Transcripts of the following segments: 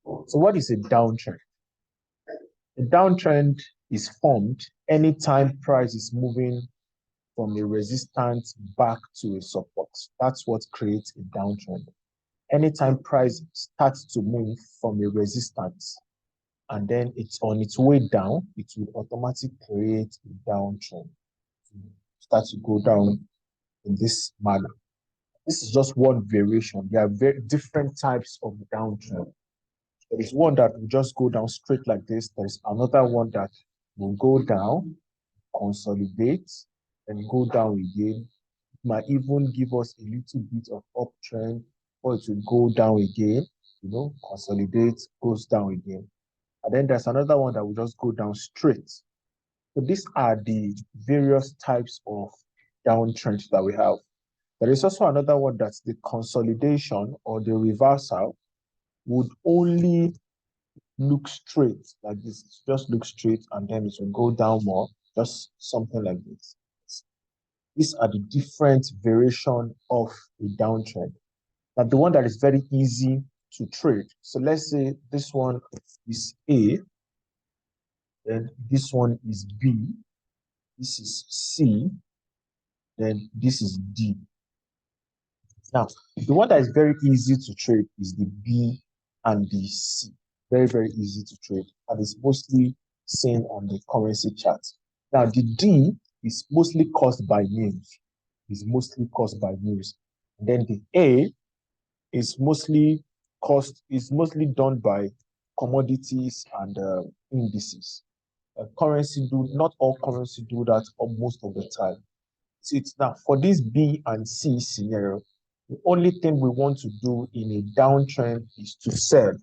So what is a downtrend? A downtrend is formed anytime price is moving from a resistance back to a support. That's what creates a downtrend. Anytime price starts to move from a resistance and then it's on its way down, it will automatically create a downtrend. Start to go down in this manner. This is just one variation. There are very different types of downtrend. There is one that will just go down straight like this. There is another one that will go down, consolidate, and go down again. It might even give us a little bit of uptrend, or it will go down again, consolidate, goes down again. And then there's another one that will just go down straight. So these are the various types of downtrends that we have. There is also another one that's the consolidation or the reversal would only look straight like this. Just look straight and then it will go down more, just something like this. These are the different variations of a downtrend. Now, the one that is very easy to trade. So let's say this one is A, then this one is B, this is C, then this is D. Now, the one that is very easy to trade is the B and the C. Very, very easy to trade. And it's mostly seen on the currency chart. Now, the D is mostly caused by news. It's mostly caused by news. And then the A is mostly done by commodities and indices. Not all currency do that most of the time. So it's now for this B and C scenario, the only thing we want to do in a downtrend is to sell.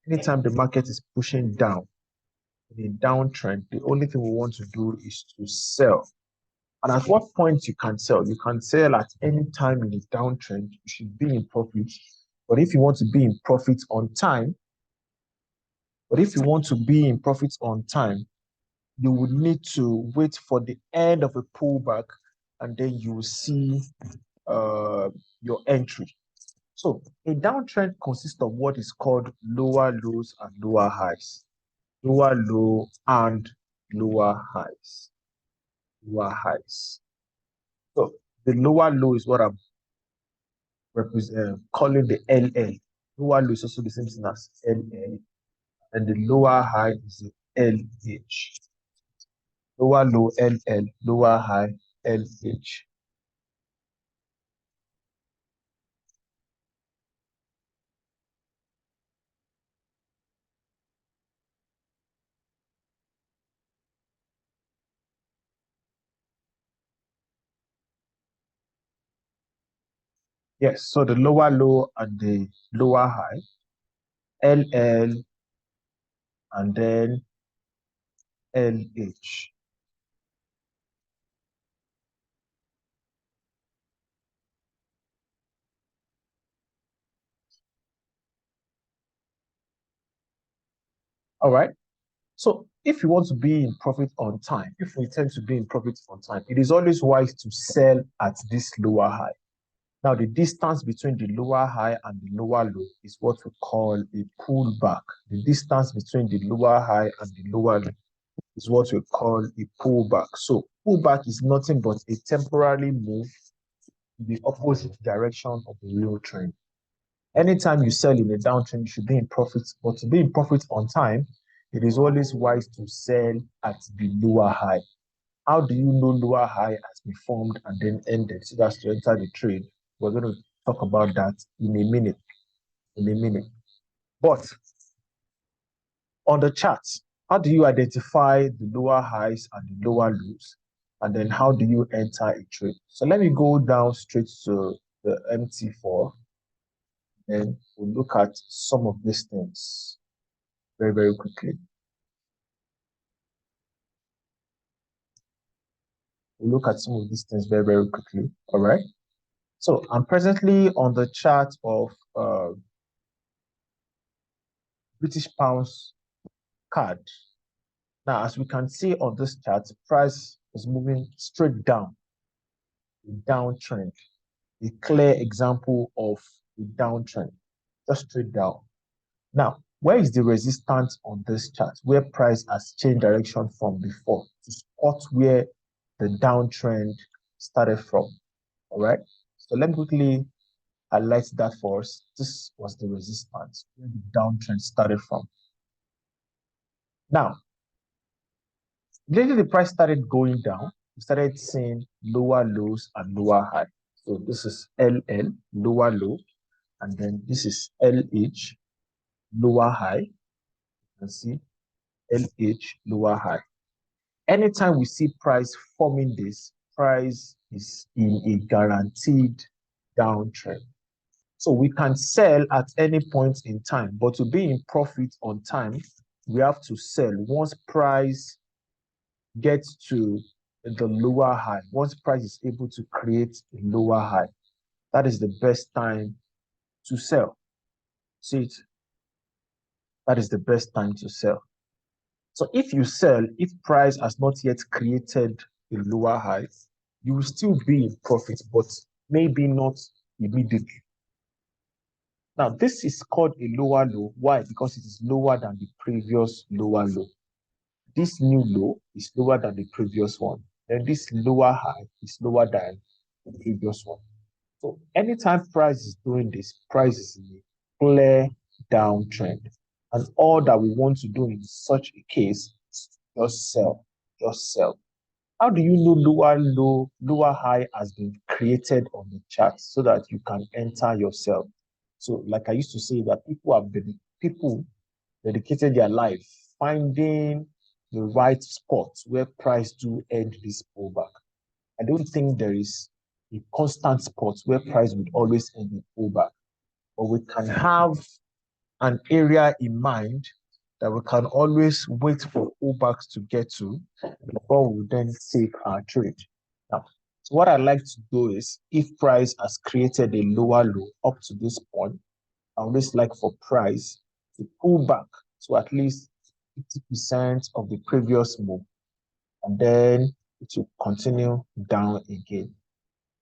Anytime the market is pushing down in a downtrend, the only thing we want to do is to sell. And at what point you can sell? You can sell at any time in a downtrend. You should be in profit. But if you want to be in profit on time, you would need to wait for the end of a pullback, and then you will see your entry. So a downtrend consists of what is called lower lows and lower highs. Lower low and lower highs. Lower highs. So the lower low is what I'm calling the LL. Lower low is also the same thing as LL. And the lower high is the LH. Lower low LL, lower high LH. Yes, so the lower low and the lower high, LL and then LH. All right. So if you want to be in profit on time, if we tend to be in profit on time, it is always wise to sell at this lower high. Now, the distance between the lower high and the lower low is what we call a pullback. The distance between the lower high and the lower low is what we call a pullback. So pullback is nothing but a temporary move in the opposite direction of the real trend. Anytime you sell in a downtrend, you should be in profit. But to be in profit on time, it is always wise to sell at the lower high. How do you know lower high has been formed and then ended so that's to enter the trade? We're going to talk about that in a minute. But on the chart, how do you identify the lower highs and the lower lows? And then how do you enter a trade? So let me go down straight to the MT4 and we'll look at some of these things very, very quickly. We'll look at some of these things very, very quickly. All right. So I'm presently on the chart of British pounds CAD. Now, as we can see on this chart, price is moving straight down, a downtrend, a clear example of a downtrend, just straight down. Now, Where is the resistance on this chart? Where price has changed direction from before to spot where the downtrend started from. All right. So let me quickly highlight that for us. This was the resistance where the downtrend started from. Now, lately the price started going down. We started seeing lower lows and lower high. So this is LL, lower low, and then this is LH, lower high. You can see LH, lower high. Anytime we see price forming this, price is in a guaranteed downtrend. So we can sell at any point in time, but to be in profit on time, we have to sell once price gets to the lower high. Once price is able to create a lower high, that is the best time to sell. See it? That is the best time to sell. So if you sell, if price has not yet created a lower high, you will still be in profit, but maybe not immediately. Now, this is called a lower low. Why? Because it is lower than the previous lower low. This new low is lower than the previous one. Then this lower high is lower than the previous one. So anytime price is doing this, price is in a clear downtrend. And all that we want to do in such a case is just sell. Just sell. How do you know lower low, lower high has been created on the chart so that you can enter yourself? So, like I used to say, that people dedicated their life finding the right spot where price do end this pullback. I don't think there is a constant spot where price would always end the pullback, but we can have an area in mind that we can always wait for pullbacks to get to before we then take our trade. Now, so what I like to do is, if price has created a lower low up to this point, I always like for price to pull back to at least 50% of the previous move, and then it will continue down again.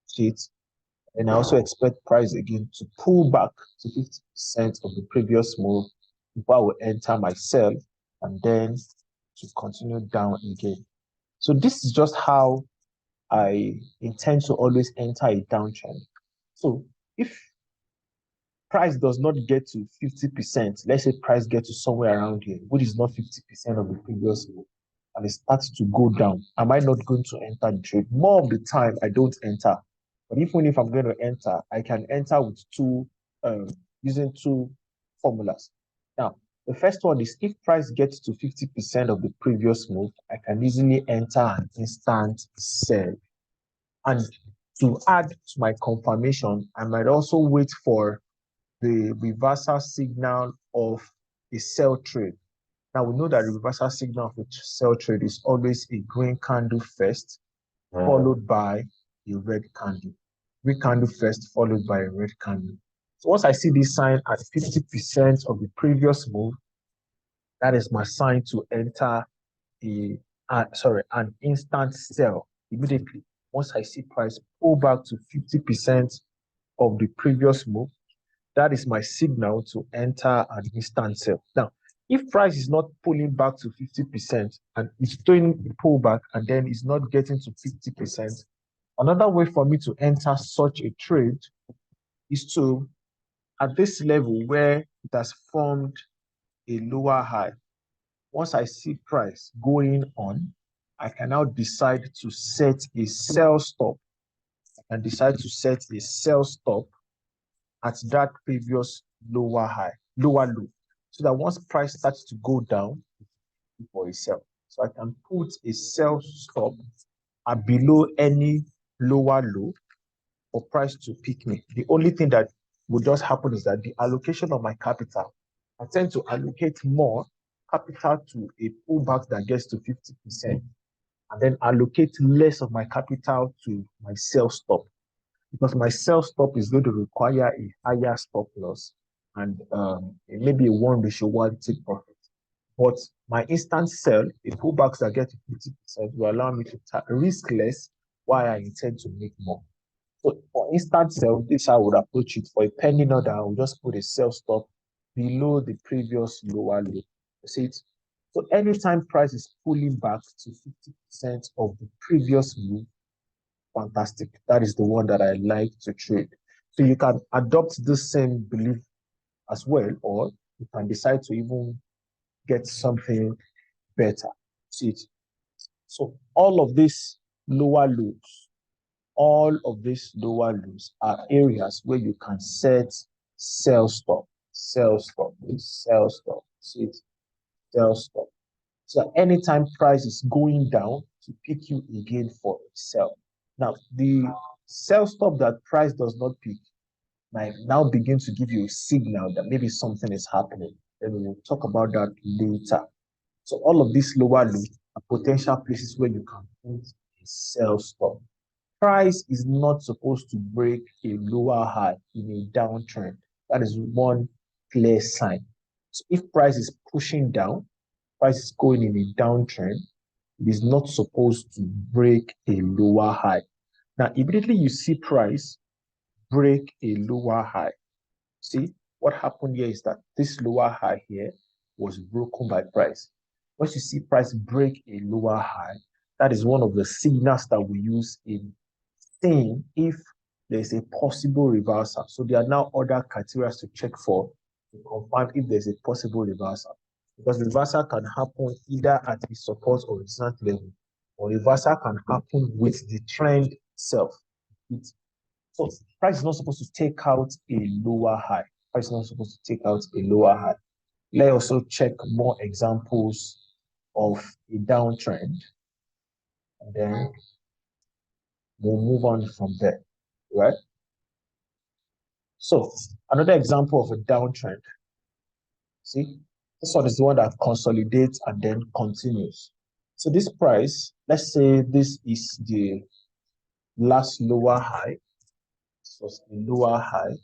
See it? And I also expect price again to pull back to 50% of the previous move before I will enter my sell, and then to continue down again. So this is just how I intend to always enter a downtrend. So if price does not get to 50%, let's say price gets to somewhere around here, which is not 50% of the previous move, and it starts to go down, am I not going to enter the trade? More of the time, I don't enter. But even if I'm going to enter, I can enter with using two formulas. Now, the first one is, if price gets to 50% of the previous move, I can easily enter an instant sell. And to add to my confirmation, I might also wait for the reversal signal of a sell trade. Now, we know that the reversal signal of a sell trade is always a green candle first, followed by a red candle. Green candle first, followed by a red candle. So once I see this sign at 50% of the previous move, that is my sign to enter an instant sell immediately. Once I see price pull back to 50% of the previous move, that is my signal to enter an instant sell. Now, if price is not pulling back to 50% and it's doing a pullback and then it's not getting to 50%, another way for me to enter such a trade is to, at this level where it has formed a lower high, once I see price going on, I can now decide to set a sell stop. I can decide to set a sell stop at that previous lower low, so that once price starts to go down for a sell, so I can put a sell stop at below any lower low for price to pick me. The only thing that will just happen is that the allocation of my capital, I tend to allocate more capital to a pullback that gets to 50%, and then allocate less of my capital to my sell stop, because my sell stop is going to require a higher stop loss and maybe a 1:1 take profit. But my instant sell, a pullback that get to 50%, will allow me to risk less while I intend to make more. So for instant sell, this I would approach it. For a pending order, I will just put a sell stop below the previous lower low. You see it? So anytime price is pulling back to 50% of the previous move, fantastic. That is the one that I like to trade. So you can adopt the same belief as well, or you can decide to even get something better. See it? So all of these lower lows are areas where you can set sell stop, sell stop, sell stop. See it? Sell stop. So anytime price is going down to pick you again for a sell. Now, the sell stop that price does not pick might now begin to give you a signal that maybe something is happening. Then we will talk about that later. So all of these lower lows are potential places where you can put a sell stop. Price is not supposed to break a lower high in a downtrend. That is one clear sign. So if price is pushing down, price is going in a downtrend, it is not supposed to break a lower high. Now, immediately you see price break a lower high. See, what happened here is that this lower high here was broken by price. Once you see price break a lower high, that is one of the signals that we use in saying if there's a possible reversal. So there are now other criteria to check for to confirm if there's a possible reversal. Because reversal can happen either at the support or resistance level, or reversal can happen with the trend itself. So price is not supposed to take out a lower high. Price is not supposed to take out a lower high. Let's also check more examples of a downtrend, and then we'll move on from there, right? So another example of a downtrend. See, this one is the one that consolidates and then continues. So this price, let's say this is the last lower high. This was a lower high.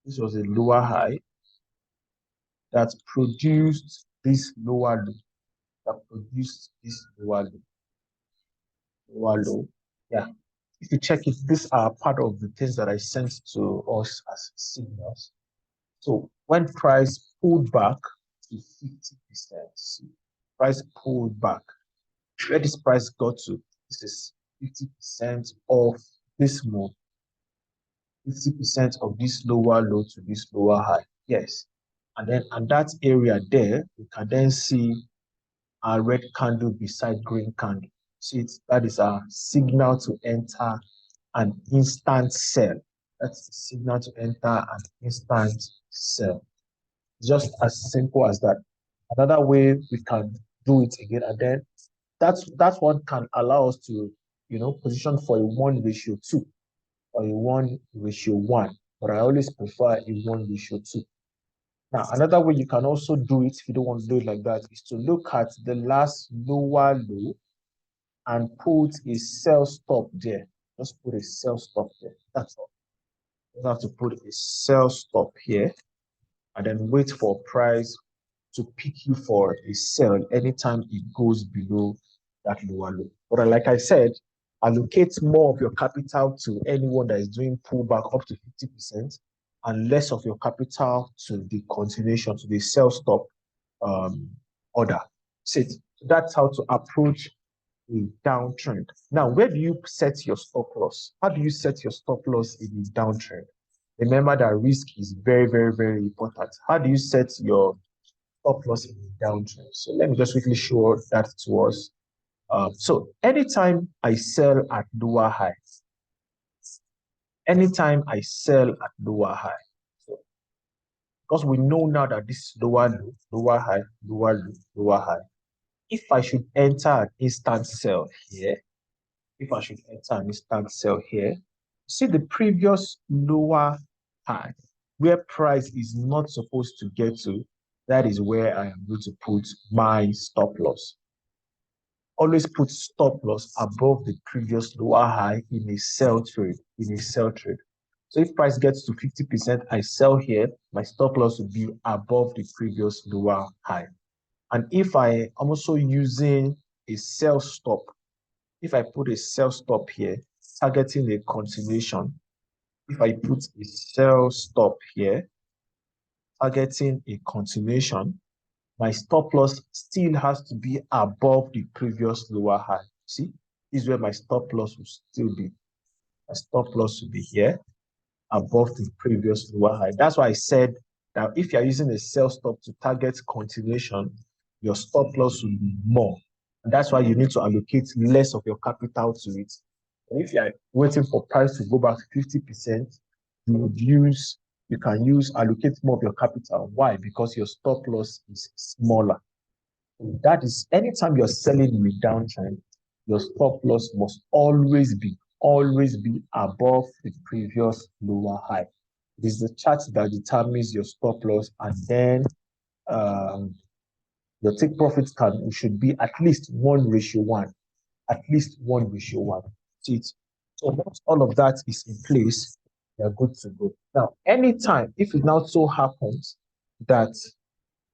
This was a lower high that produced this lower low. That produced this lower low. Lower low. Yeah. If you check if these are part of the things that I sent to us as signals. So when price pulled back to 50%, price pulled back. Where this price got to, this is 50% of this move, 50% of this lower low to this lower high. Yes. And then at that area there, you can then see a red candle beside green candle. See it? That is a signal to enter an instant sell. That's the signal to enter an instant sell. Just as simple as that. Another way we can do it again, and then that's what can allow us to, position for a 1:2 or a 1:1. But I always prefer a 1:2. Now, another way you can also do it if you don't want to do it like that is to look at the last lower low and put a sell stop there. Just put a sell stop there. That's all. You have to put a sell stop here and then wait for price to pick you for a sell anytime it goes below that lower low. But like I said, allocate more of your capital to anyone that is doing pullback up to 50% and less of your capital to the continuation, to the sell stop order. So that's how to approach a downtrend. Now, where do you set your stop loss? How do you set your stop loss in a downtrend? Remember that risk is very, very, very important. How do you set your stop loss in a downtrend? So let me just quickly show that to us. So anytime I sell at lower highs, anytime I sell at lower high, so because we know now that this is lower low, lower high, lower low, lower high. If I should enter an instant sell here, see the previous lower high where price is not supposed to get to, that is where I am going to put my stop loss. Always put stop loss above the previous lower high in a sell trade, So if price gets to 50%, I sell here, my stop loss will be above the previous lower high. And if I am also using a sell stop, if I put a sell stop here, targeting a continuation, If I put a sell stop here, targeting a continuation, my stop loss still has to be above the previous lower high. See, this is where my stop loss will still be. My stop loss will be here, above the previous lower high. That's why I said that if you're using a sell stop to target continuation, your stop loss will be more. And that's why you need to allocate less of your capital to it. And if you're waiting for price to go back to 50%, you can allocate more of your capital. Why? Because your stop loss is smaller. That is, anytime you're selling with downtrend, your stop loss must always be above the previous lower high. It is the chart that determines your stop loss, and then your take profit should be at least 1:1. At least 1:1. See it? So once all of that is in place, you're good to go. Now, anytime, if it now so happens that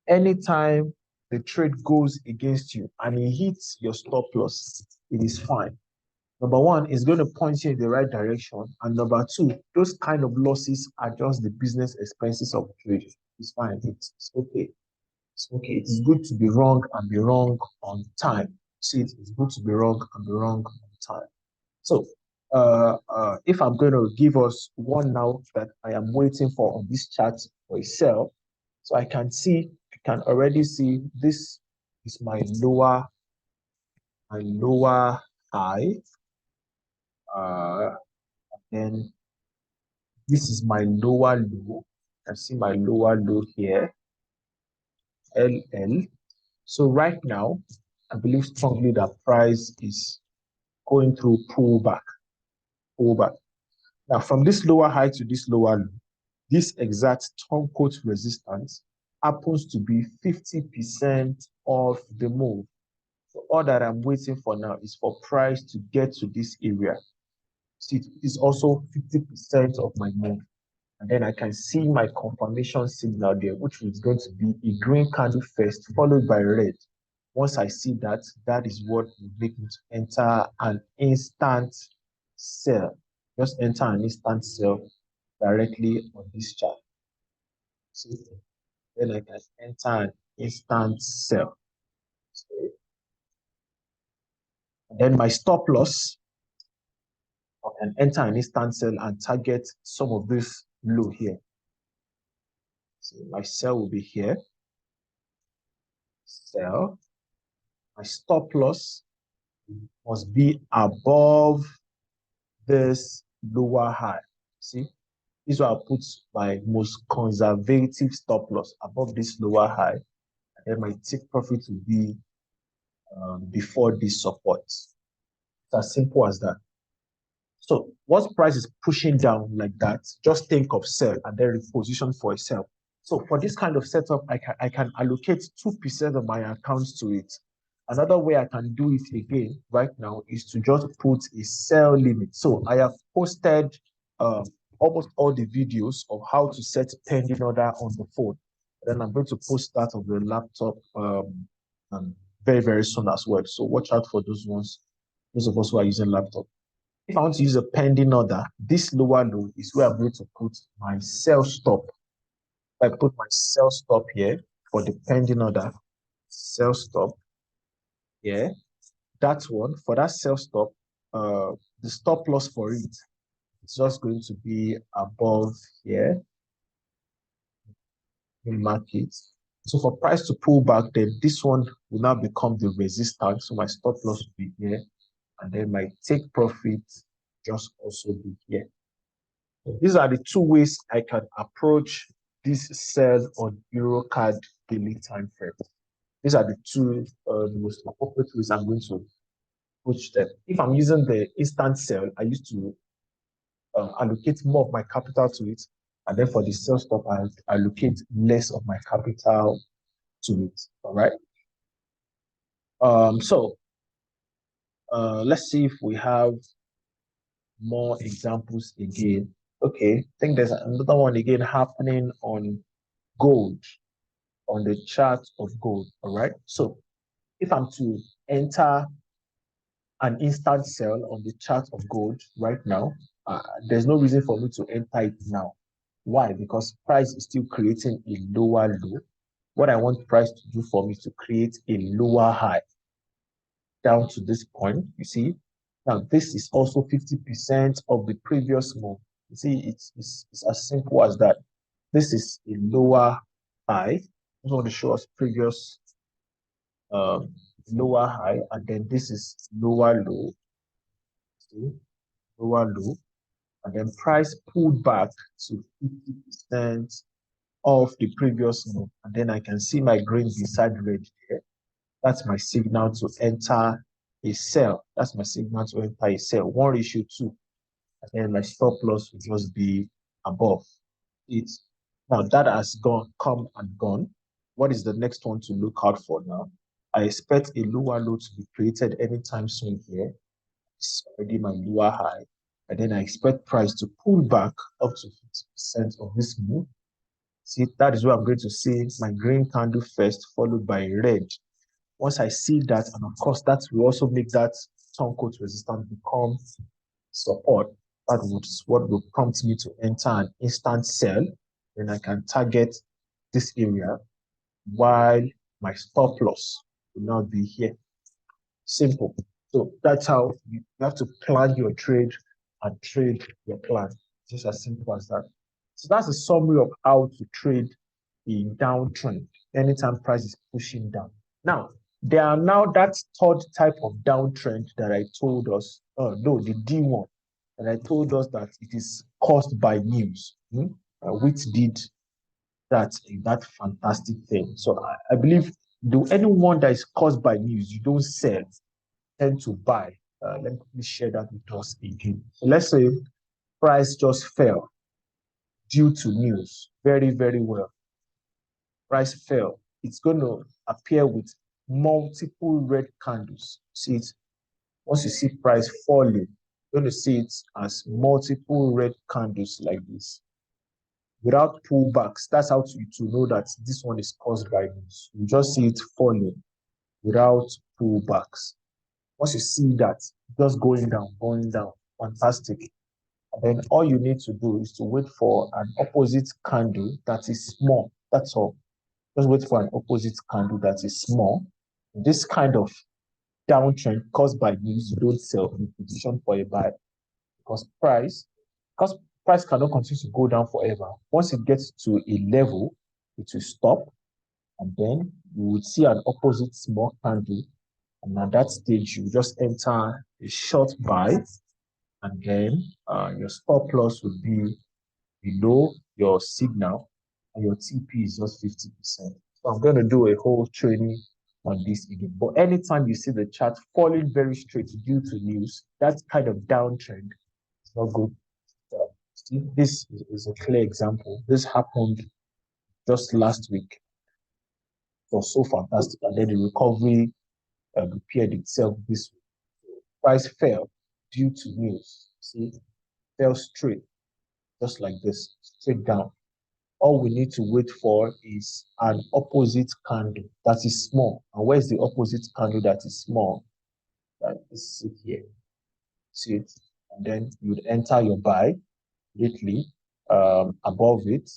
anytime the trade goes against you and it hits your stop loss, it is fine. Number one, it's going to point you in the right direction. And number two, those kind of losses are just the business expenses of trade. It's fine. It's okay. It's okay. It's good to be wrong and be wrong on time. See, it's good to be wrong and be wrong on time. So, if I'm going to give us one now that I am waiting for on this chart for a sell, so I can already see this is my lower high. Then this is my lower low. I can see my lower low here, LL. So right now, I believe strongly that price is going through pullback. Now, from this lower high to this lower low, this exact top quote resistance happens to be 50% of the move. So all that I'm waiting for now is for price to get to this area. See, it is also 50% of my move. And then I can see my confirmation signal there, which is going to be a green candle first, followed by red. Once I see that, that is what will make me to enter an instant sell. Just enter an instant sell directly on this chart. See, then I can enter an instant sell. And then my stop loss, I can enter an instant sell and target some of this low here. So my sell will be here. Sell. My stop loss must be above this lower high. See, this is where I put my most conservative stop loss above this lower high. And then my take profit will be before this support. It's as simple as that. So once price is pushing down like that, just think of sell and then reposition for a sell. So for this kind of setup, I can allocate 2% of my accounts to it. Another way I can do it again right now is to just put a sell limit. So I have posted almost all the videos of how to set pending order on the phone. Then I'm going to post that on the laptop very, very soon as well. So watch out for those ones, those of us who are using laptop. If I want to use a pending order, this lower low is where I'm going to put my sell stop. I put my sell stop here for the pending order, sell stop here. That one, for that sell stop, the stop loss for it is just going to be above here in market. So for price to pull back, then this one will now become the resistance. So my stop loss will be here, and then my take profit just also be here. So these are the two ways I can approach this sell on EuroCAD daily time frame. These are the two most appropriate ways I'm going to approach them. If I'm using the instant sell, I used to allocate more of my capital to it. And then for the sell stop, I allocate less of my capital to it. All right. So let's see if we have more examples again. Okay, I think there's another one again happening on gold, on the chart of gold. All right. So if I'm to enter an instant sell on the chart of gold right now, there's no reason for me to enter it now. Why? Because price is still creating a lower low. What I want price to do for me is to create a lower high down to this point. You see, now this is also 50% of the previous move. You see, it's as simple as that. This is a lower high. I just want to show us previous um, lower high, and then this is lower low. See, lower low, and then price pulled back to 50% of the previous move, and then I can see my green beside red here. That's my signal to enter a sell. That's my signal to enter a sell. 1:2, and then my stop loss will just be above it. Now that has come and gone. What is the next one to look out for now? I expect a lower low to be created anytime soon here. It's already my lower high. And then I expect price to pull back up to 50% of this move. See, that is where I'm going to see my green candle first, followed by red. Once I see that, and of course, that will also make that turncoat resistance become support. That is what will prompt me to enter an instant sell. Then I can target this area while my stop loss will not be here. Simple. So that's how you have to plan your trade and trade your plan. Just as simple as that. So that's a summary of how to trade a downtrend anytime price is pushing down. Now, there are now that third type of downtrend that I told us, no, the D1, and I told us that it is caused by news, which did that fantastic thing. So I believe anyone that is caused by news, you don't sell, tend to buy. Let me share that with us again. So let's say price just fell due to news. Very, very well. Price fell. It's going to appear with multiple red candles. See it? Once you see price falling, you're going to see it as multiple red candles like this. Without pullbacks, that's how to know that this one is caused by news. You just see it falling without pullbacks. Once you see that, just going down, fantastic. And then all you need to do is to wait for an opposite candle that is small. That's all. Just wait for an opposite candle that is small. This kind of downtrend caused by news, you don't sell in position for a buy because price cannot continue to go down forever. Once it gets to a level, it will stop, and then you would see an opposite small candle. And at that stage, you just enter a short buy, and then your stop loss would be below your signal, and your TP is just 50%. So I'm going to do a whole training on this again. But anytime you see the chart falling very straight due to news, that kind of downtrend is not good. See, this is a clear example. This happened just last week. It was so fantastic. And then the recovery repaired itself this week. Price fell due to news. See, fell straight, just like this, straight down. All we need to wait for is an opposite candle that is small. And where's the opposite candle that is small? That is it here. See it? And then you'd enter your buy lately above it,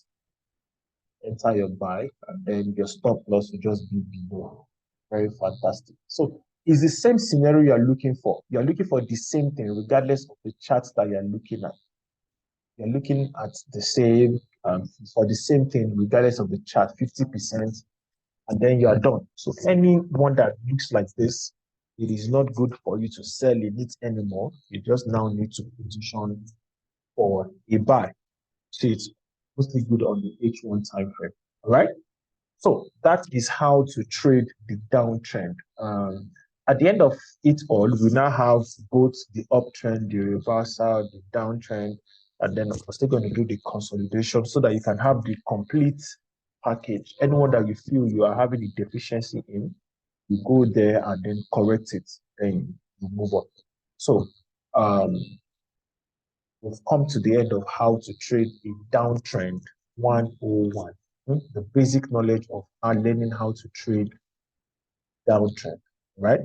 enter your buy, and then your stop loss will just be below. Very fantastic. So it's the same scenario you're looking for. You're looking for the same thing, regardless of the charts that you're looking at. You're looking at the same for the same thing, regardless of the chart, 50%, and then you are done. So anyone that looks like this, it is not good for you to sell in it anymore. You just now need to position for a buy. So it's mostly good on the H1 time frame. All right. So that is how to trade the downtrend. At the end of it all, we now have both the uptrend, the reversal, the downtrend, and then we're still going to do the consolidation so that you can have the complete package. Anyone that you feel you are having a deficiency in, you go there and then correct it, and you move on. So we've come to the end of how to trade a downtrend 101. The basic knowledge of learning how to trade downtrend, right?